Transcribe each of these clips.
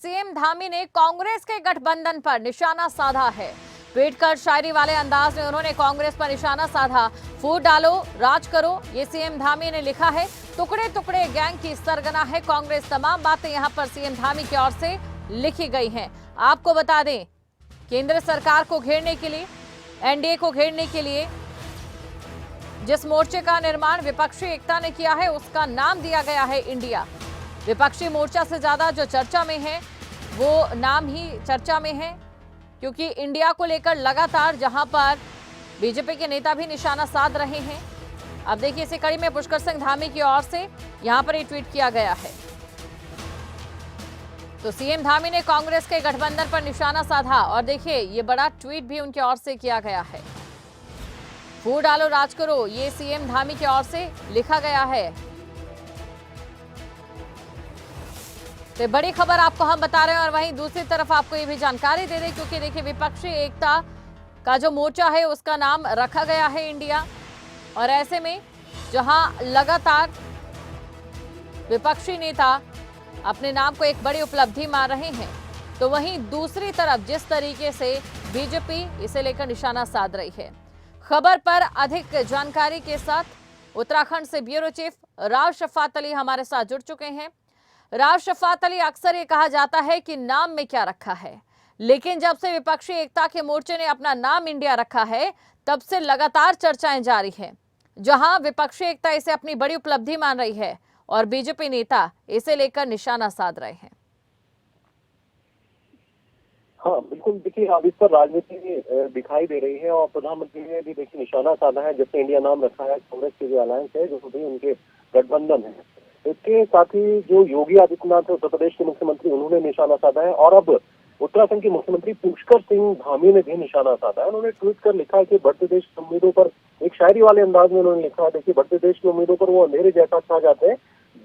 CM Dhami ने कांग्रेस के गठबंधन पर निशाना साधा है। ट्वीट कर शायरी वाले अंदाज में उन्होंने कांग्रेस पर निशाना साधा। फूट डालो राज करो, ये सीएम धामी ने लिखा है। टुकड़े टुकड़े गैंग की सरगना है कांग्रेस। तमाम बातें यहां पर सीएम धामी की ओर से लिखी गई हैं। आपको बता दें, केंद्र सरकार को घेरने के लिए, एनडीए को घेरने के लिए जिस मोर्चे का निर्माण विपक्षी एकता ने किया है, उसका नाम दिया गया है इंडिया। विपक्षी मोर्चा से ज्यादा जो चर्चा में है वो नाम ही चर्चा में है, क्योंकि इंडिया को लेकर लगातार जहां पर बीजेपी के नेता भी निशाना साध रहे हैं। अब देखिए, इसी कड़ी में पुष्कर सिंह धामी की ओर से यहां पर ये ट्वीट किया गया है। तो सीएम धामी ने कांग्रेस के गठबंधन पर निशाना साधा और देखिए ये बड़ा ट्वीट भी उनकी ओर से किया गया है। फूट डालो राज करो, ये सीएम धामी की ओर से लिखा गया है। तो बड़ी खबर आपको हम बता रहे हैं और वहीं दूसरी तरफ आपको ये भी जानकारी दे दें, क्योंकि देखिए विपक्षी एकता का जो मोर्चा है उसका नाम रखा गया है इंडिया। और ऐसे में जहां लगातार विपक्षी नेता अपने नाम को एक बड़ी उपलब्धि मान रहे हैं, तो वहीं दूसरी तरफ जिस तरीके से बीजेपी इसे लेकर निशाना साध रही है। खबर पर अधिक जानकारी के साथ उत्तराखंड से ब्यूरो चीफ राव शफात अली हमारे साथ जुड़ चुके हैं। राव शफात अली, अक्सर ये कहा जाता है कि नाम में क्या रखा है, लेकिन जब से विपक्षी एकता के मोर्चे ने अपना नाम इंडिया रखा है, तब से लगातार चर्चाएं जारी हैं। जहां विपक्षी एकता इसे अपनी बड़ी उपलब्धि मान रही है और बीजेपी नेता इसे लेकर निशाना साध रहे हैं। हाँ बिल्कुल, देखिए अब इस पर राजनीति दिखाई दे रही है और प्रधानमंत्री ने भी देखिए निशाना साधा है। जब से इंडिया नाम रखा है, कांग्रेस के जो अलायंस है, जो भी उनके गठबंधन है, इसके साथ ही जो योगी आदित्यनाथ उत्तर प्रदेश के मुख्यमंत्री, उन्होंने निशाना साधा है। और अब उत्तराखंड के मुख्यमंत्री पुष्कर सिंह धामी ने भी निशाना साधा है। उन्होंने ट्वीट कर लिखा है कि बढ़ते देश की उम्मीदों पर, एक शायरी वाले अंदाज में उन्होंने लिखा है, देखिए बढ़ते देश की उम्मीदों पर वो अंधेरे जैसा छा जाते हैं,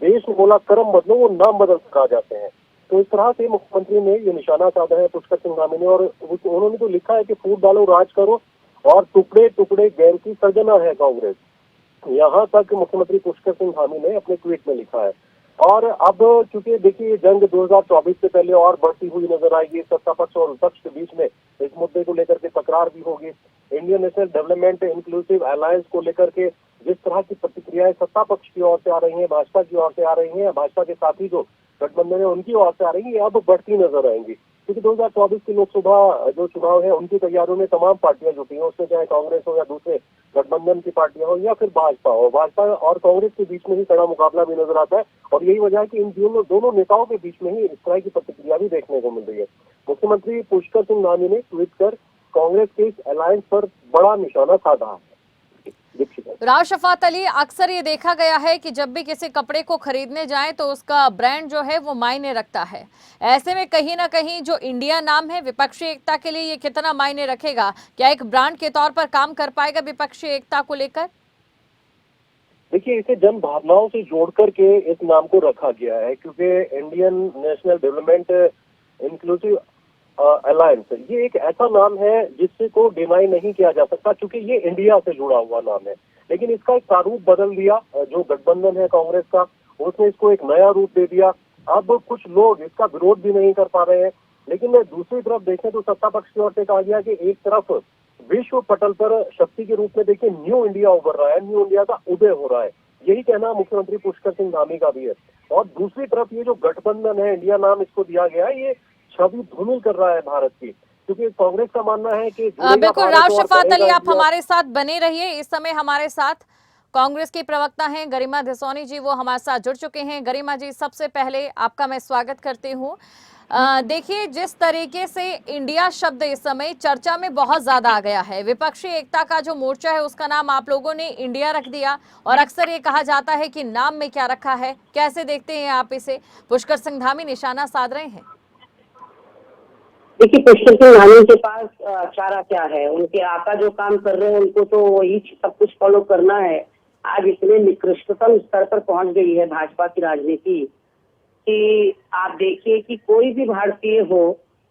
देश में बोला कर्म बदलो वो नाम बदल कर जाते हैं। तो इस तरह से मुख्यमंत्री ने ये निशाना साधा है पुष्कर सिंह धामी ने। और उन्होंने तो लिखा है कि फूट डालो राज करो और टुकड़े टुकड़े गैंग की सर्जना है कांग्रेस। यहाँ तक मुख्यमंत्री पुष्कर सिंह धामी ने अपने ट्वीट में लिखा है। और अब चूंकि देखिए जंग 2024 से पहले और बढ़ती हुई नजर आएगी, सत्ता पक्ष और विपक्ष के बीच में इस मुद्दे को लेकर के तकरार भी होगी। Indian national development inclusive alliance को लेकर के जिस तरह की प्रतिक्रियाएं सत्ता पक्ष की ओर से आ रही है, भाजपा की ओर से आ रही है, भाजपा के साथी जो गठबंधन है उनकी ओर से आ रही है, अब बढ़ती नजर आएंगी। क्योंकि 2024 की लोकसभा जो चुनाव है, उनकी तैयारियों में तमाम पार्टियां जुटी हैं, उसमें चाहे कांग्रेस हो या दूसरे गठबंधन की पार्टियां हो या फिर भाजपा हो। भाजपा और कांग्रेस के बीच में ही कड़ा मुकाबला भी नजर आता है और यही वजह है कि इन दोनों नेताओं के बीच में ही इस तरह की प्रतिक्रिया भी देखने को मिल रही है। मुख्यमंत्री पुष्कर सिंह धामी ने ट्वीट कर कांग्रेस के इस अलायंस पर बड़ा निशाना साधा है। राव शफात अली, अक्सर ये देखा गया है कि जब भी किसी कपड़े को खरीदने जाएं तो उसका ब्रांड जो है वो मायने रखता है। ऐसे में कहीं ना कहीं जो इंडिया नाम है विपक्षी एकता के लिए ये कितना मायने रखेगा? क्या एक ब्रांड के तौर पर काम कर पाएगा विपक्षी एकता को लेकर? देखिए, इसे जन भावनाओं से जोड़ करके इस नाम को रखा गया है, क्योंकि Indian national development inclusive alliance ये एक ऐसा नाम है जिससे को डिनाई नहीं किया जा सकता, क्योंकि ये इंडिया से जुड़ा हुआ नाम है। लेकिन इसका एक प्रारूप बदल दिया जो गठबंधन है कांग्रेस का, उसने इसको एक नया रूप दे दिया। अब कुछ लोग इसका विरोध भी नहीं कर पा रहे हैं। लेकिन दूसरी तरफ देखें तो सत्ता पक्ष की ओर से कहा गया कि एक तरफ विश्व पटल पर शक्ति के रूप में देखिए न्यू इंडिया उभर रहा है, न्यू इंडिया का उदय हो रहा है, यही कहना मुख्यमंत्री पुष्कर सिंह धामी का भी है। और दूसरी तरफ ये जो गठबंधन है, इंडिया नाम इसको दिया गया है, ये छवि धूमिल कर रहा है भारत की, क्योंकि कांग्रेस का मानना है कि बिल्कुल। राव शफात अली, आप हमारे साथ बने रहिए। इस समय हमारे साथ कांग्रेस की प्रवक्ता हैं गरिमा धसोनी जी, वो हमारे साथ जुड़ चुके हैं। गरिमा जी, सबसे पहले आपका मैं स्वागत करती हूँ। देखिए, जिस तरीके से इंडिया शब्द इस समय चर्चा में बहुत ज्यादा आ गया है, विपक्षी एकता का जो मोर्चा है उसका नाम आप लोगों ने इंडिया रख दिया और अक्सर ये कहा जाता है कि नाम में क्या रखा है, कैसे देखते हैं आप इसे? पुष्कर सिंह धामी निशाना साध रहे हैं। देखिए, पुष्कर सिंह धामी के पास चारा क्या है? उनके आका जो काम कर रहे हैं उनको तो वही सब कुछ फॉलो करना है। आज इतने निकृष्टतम स्तर पर पहुंच गई है भाजपा की राजनीति कि आप देखिए कि कोई भी भारतीय हो,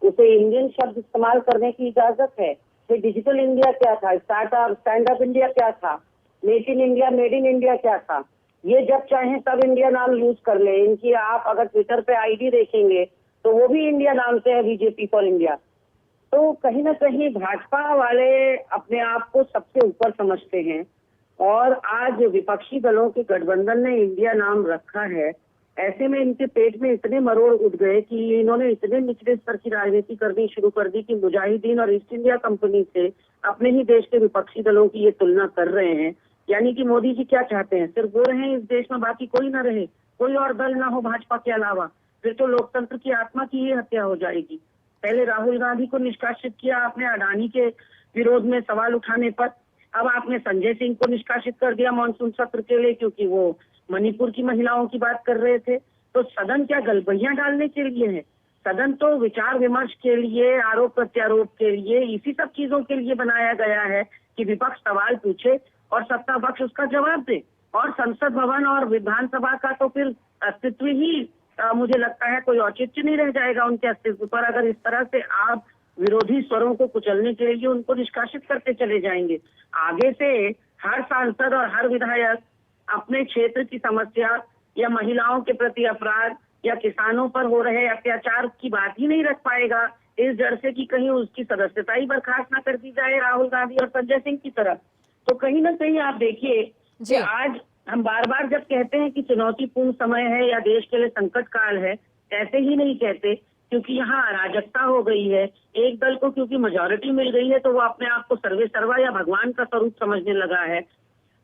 उसे इंडियन शब्द इस्तेमाल करने की इजाजत है। फिर डिजिटल इंडिया क्या था, स्टार्टअप स्टैंड अप इंडिया क्या था, make in India made in India क्या था, ये जब चाहें तब इंडिया नाम यूज कर ले। इनकी आप अगर ट्विटर पे आईडी देखेंगे तो वो भी इंडिया नाम से है, बीजेपी फॉर इंडिया। तो कहीं ना कहीं भाजपा वाले अपने आप को सबसे ऊपर समझते हैं और आज विपक्षी दलों के गठबंधन ने इंडिया नाम रखा है। ऐसे में इनके पेट में इतने मरोड़ उठ गए कि इन्होंने इतने निचले स्तर की राजनीति करनी शुरू कर दी कि मुजाहिदीन और ईस्ट इंडिया कंपनी से अपने ही देश के विपक्षी दलों की ये तुलना कर रहे हैं। यानी कि मोदी जी क्या चाहते हैं, सिर्फ वो रहे इस देश में, बाकी कोई ना रहे, कोई और दल ना हो भाजपा के अलावा, फिर तो लोकतंत्र की आत्मा की ही हत्या हो जाएगी। पहले राहुल गांधी को निष्कासित किया आपने अडानी के विरोध में सवाल उठाने पर, अब आपने संजय सिंह को निष्कासित कर दिया मानसून सत्र के लिए क्योंकि वो मणिपुर की महिलाओं की बात कर रहे थे। तो सदन क्या गलबैयां डालने के लिए है? सदन तो विचार विमर्श के लिए, आरोप प्रत्यारोप के लिए, इसी सब चीजों के लिए बनाया गया है कि विपक्ष सवाल पूछे और सत्ता पक्ष उसका जवाब दे। और संसद भवन और विधानसभा का तो फिर अस्तित्व ही मुझे लगता है कोई औचित्य नहीं रह जाएगा उनके अस्तित्व पर, अगर इस तरह से आप विरोधी स्वरों को कुचलने के लिए उनको निष्कासित करते चले जाएंगे। आगे से हर सांसद और हर विधायक अपने क्षेत्र की समस्या या महिलाओं के प्रति अपराध या किसानों पर हो रहे अत्याचार की बात ही नहीं रख पाएगा, इस डर से कि कहीं उसकी सदस्यता ही बर्खास्त न कर दी जाए राहुल गांधी और संजय सिंह की तरफ। तो कहीं ना कहीं आप देखिए कि आज हम बार बार जब कहते हैं कि चुनौतीपूर्ण समय है या देश के लिए संकट काल है, ऐसे ही नहीं कहते क्योंकि यहाँ अराजकता हो गई है। एक दल को क्योंकि मेजॉरिटी मिल गई है तो वो अपने आप को सर्वे सर्वा या भगवान का स्वरूप समझने लगा है।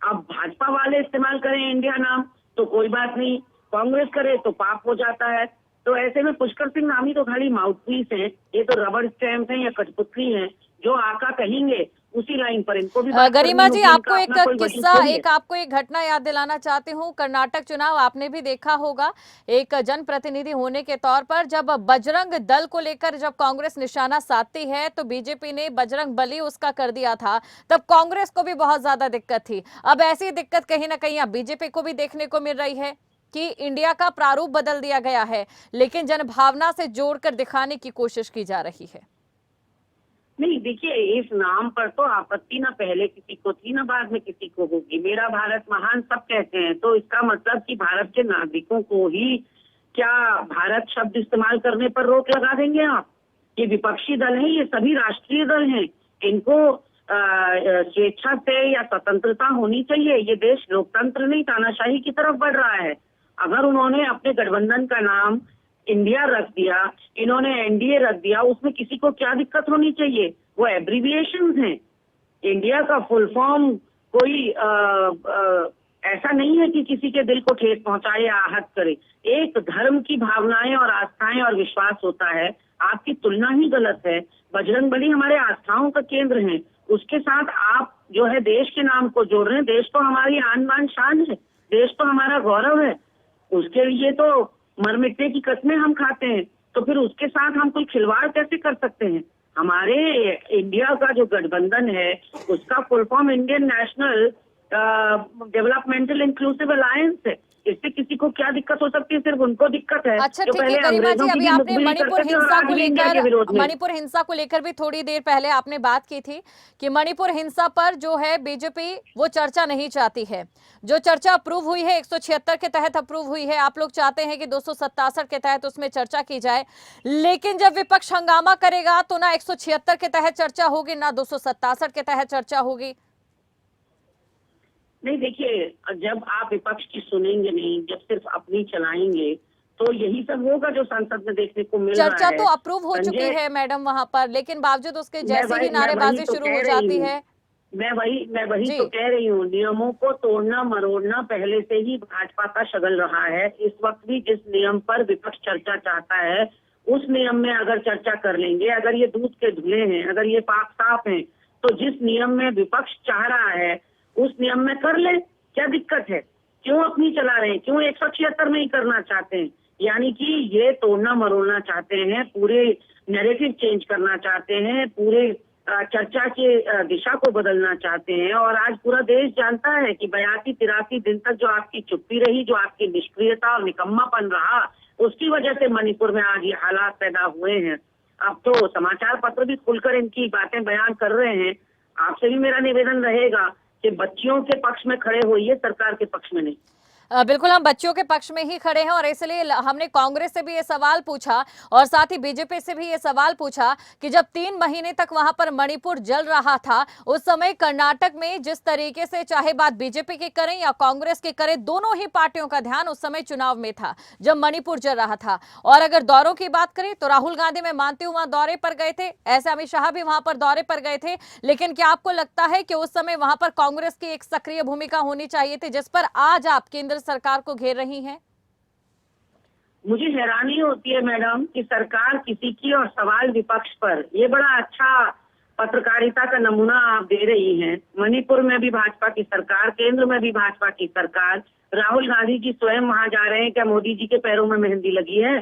अब भाजपा वाले इस्तेमाल करें इंडिया नाम तो कोई बात नहीं, कांग्रेस करे तो पाप हो जाता है। तो ऐसे में पुष्कर सिंह नामी तो खाली माउथपीस है, ये तो रबड़ स्टैंप है या कठपुतली है, जो आका कहेंगे उसी लाइन पर इनको भी गरिमा जी, आपको एक किस्सा, आपको एक घटना याद दिलाना चाहती हूँ। कर्नाटक चुनाव आपने भी देखा होगा, एक जनप्रतिनिधि होने के तौर पर जब बजरंग दल को लेकर जब कांग्रेस निशाना साधती है तो बीजेपी ने बजरंग बली उसका कर दिया था, तब कांग्रेस को भी बहुत ज्यादा दिक्कत थी। अब ऐसी दिक्कत कहीं ना कहीं अब बीजेपी को भी देखने को मिल रही है कि इंडिया का प्रारूप बदल दिया गया है, लेकिन जनभावना से जोड़कर दिखाने की कोशिश की जा रही है। नहीं देखिए, इस नाम पर तो आपत्ति ना पहले किसी को थी ना बाद में किसी को होगी। मेरा भारत महान सब कहते हैं, तो इसका मतलब कि भारत के नागरिकों को ही क्या भारत शब्द इस्तेमाल करने पर रोक लगा देंगे आप? ये विपक्षी दल हैं, ये सभी राष्ट्रीय दल हैं, इनको स्वेच्छा से या स्वतंत्रता होनी चाहिए। ये देश लोकतंत्र नहीं तानाशाही की तरफ बढ़ रहा है। अगर उन्होंने अपने गठबंधन का नाम इंडिया रख दिया, इन्होंने एनडीए रख दिया, उसमें किसी को क्या दिक्कत होनी चाहिए? वो एब्रीविएशंस हैं। इंडिया का फुल फॉर्म कोई ऐसा नहीं है कि किसी के दिल को ठेस पहुंचाए या आहत करे। एक धर्म की भावनाएं और आस्थाएं और विश्वास होता है। आपकी तुलना ही गलत है। बजरंगबली हमारे आस्थाओं का केंद्र है, उसके साथ आप जो है देश के नाम को जोड़ रहे हैं। देश तो हमारी आन बान शान है, देश तो हमारा गौरव है, उसके लिए तो मर मिटने की कस्में हम खाते हैं। तो फिर उसके साथ हम कोई खिलवाड़ कैसे कर सकते हैं? हमारे इंडिया का जो गठबंधन है उसका full form Indian national developmental inclusive alliance है। इससे किसी को क्या दिक्कत हो सकती है? सिर्फ उनको दिक्कत है। अच्छा ठीक है गरिमा जी, अभी आपने मणिपुर हिंसा को लेकर भी थोड़ी देर पहले आपने बात की थी कि मणिपुर हिंसा पर जो है बीजेपी वो चर्चा नहीं चाहती है। जो चर्चा अप्रूव हुई है 176 के तहत अप्रूव हुई है, आप लोग चाहते हैं कि 267 के तहत उसमें चर्चा की जाए, लेकिन जब विपक्ष हंगामा करेगा तो ना 176 के तहत चर्चा होगी ना 267 के तहत चर्चा होगी। नहीं देखिए, जब आप विपक्ष की सुनेंगे नहीं, जब सिर्फ अपनी चलाएंगे तो यही सब होगा जो संसद में देखने को मिल रहा है। चर्चा तो अप्रूव हो चुकी है मैडम वहां पर, लेकिन बावजूद उसके जैसे ही नारेबाजी शुरू हो जाती है। मैं वही तो कह रही हूँ, नियमों को तोड़ना मरोड़ना पहले से ही भाजपा का शगल रहा है। इस वक्त भी जिस नियम पर विपक्ष चर्चा चाहता है उस नियम में अगर चर्चा कर लेंगे, अगर ये दूध के धुले हैं, अगर ये पाक साफ हैं, तो जिस नियम में विपक्ष चाह रहा है उस नियम में कर ले, क्या दिक्कत है? क्यों अपनी चला रहे हैं? क्यों 176 में ही करना चाहते हैं? यानी कि ये तोड़ना मरोड़ना चाहते हैं, पूरे नैरेटिव चेंज करना चाहते हैं, पूरे चर्चा के दिशा को बदलना चाहते हैं। और आज पूरा देश जानता है कि 82-83 दिन तक जो आपकी चुप्पी रही, जो आपकी निष्क्रियता और निकम्मापन रहा, उसकी वजह से मणिपुर में आज ये हालात पैदा हुए हैं। अब तो समाचार पत्र भी खुलकर इनकी बातें बयान कर रहे हैं। आपसे भी मेरा निवेदन रहेगा कि बच्चियों के पक्ष में खड़े होइए, सरकार के पक्ष में नहीं। बिल्कुल, हम बच्चों के पक्ष में ही खड़े हैं और इसलिए हमने कांग्रेस से भी ये सवाल पूछा और साथ ही बीजेपी से भी ये सवाल पूछा कि जब 3 महीने तक वहां पर मणिपुर जल रहा था, उस समय कर्नाटक में जिस तरीके से, चाहे बात बीजेपी की करें या कांग्रेस की करें, दोनों ही पार्टियों का ध्यान उस समय चुनाव में था जब मणिपुर जल रहा था। और अगर दौरों की बात करें तो राहुल गांधी, मैं मानती हूं, वहां दौरे पर गए थे, ऐसे अमित शाह भी वहां पर दौरे पर गए थे, लेकिन क्या आपको लगता है कि उस समय वहां पर कांग्रेस की एक सक्रिय भूमिका होनी चाहिए थी, जिस पर आज आप केंद्र सरकार को घेर रही हैं? मुझे हैरानी होती है मैडम कि सरकार किसी की और सवाल विपक्ष पर। ये बड़ा अच्छा पत्रकारिता का नमूना आप दे रही हैं। मणिपुर में भी भाजपा की सरकार, केंद्र में भी भाजपा की सरकार, राहुल गांधी जी स्वयं वहां जा रहे हैं। क्या मोदी जी के पैरों में मेहंदी लगी है?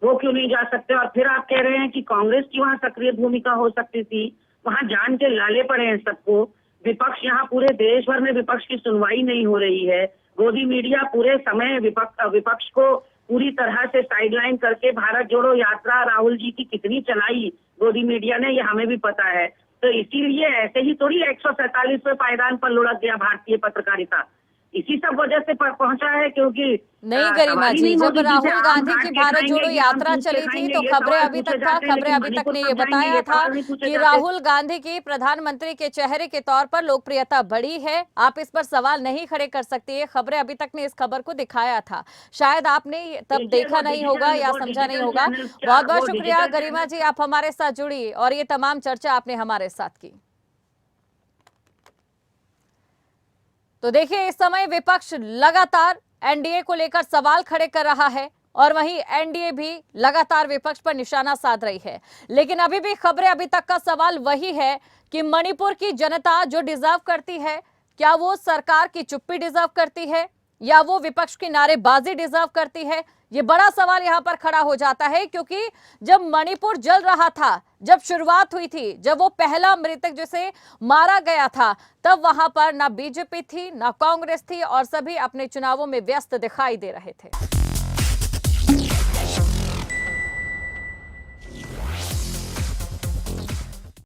वो क्यों नहीं जा सकते? और फिर आप कह रहे हैं कि कांग्रेस की वहां सक्रिय भूमिका हो सकती थी। वहां जान के लाले पड़े हैं सबको। विपक्ष, यहाँ पूरे देश भर में विपक्ष की सुनवाई नहीं हो रही है। गोदी मीडिया पूरे समय विपक्ष को पूरी तरह से साइडलाइन करके भारत जोड़ो यात्रा राहुल जी की कितनी चलाई गोदी मीडिया ने, ये हमें भी पता है। तो इसीलिए ऐसे ही थोड़ी 147वें पायदान पर लुढ़क गया भारतीय पत्रकारिता। इसी सब वजह से पहुंचा है, क्योंकि नहीं गरिमा जी, जब राहुल गांधी की भारत जोड़ो यात्रा चली थी तो खबरें अभी तक था, खबरें अभी तक ने ये बताया था कि राहुल गांधी की प्रधानमंत्री के चेहरे के तौर पर लोकप्रियता बढ़ी है। आप इस पर सवाल नहीं खड़े कर सकती है। खबरें अभी तक ने इस खबर को दिखाया था, शायद आपने तब देखा नहीं होगा या समझा नहीं होगा। बहुत बहुत शुक्रिया गरिमा जी, आप हमारे साथ जुड़ी और ये तमाम चर्चा आपने हमारे साथ की। तो देखिए, इस समय विपक्ष लगातार एनडीए को लेकर सवाल खड़े कर रहा है और वहीं एनडीए भी लगातार विपक्ष पर निशाना साध रही है। लेकिन अभी भी खबरें, अभी तक का सवाल वही है कि मणिपुर की जनता जो डिजर्व करती है, क्या वो सरकार की चुप्पी डिजर्व करती है या वो विपक्ष की नारेबाजी डिजर्व करती है? ये बड़ा सवाल यहां पर खड़ा हो जाता है, क्योंकि जब मणिपुर जल रहा था, जब शुरुआत हुई थी, जब वो पहला मृतक जिसे मारा गया था, तब वहां पर ना बीजेपी थी, ना कांग्रेस थी और सभी अपने चुनावों में व्यस्त दिखाई दे रहे थे।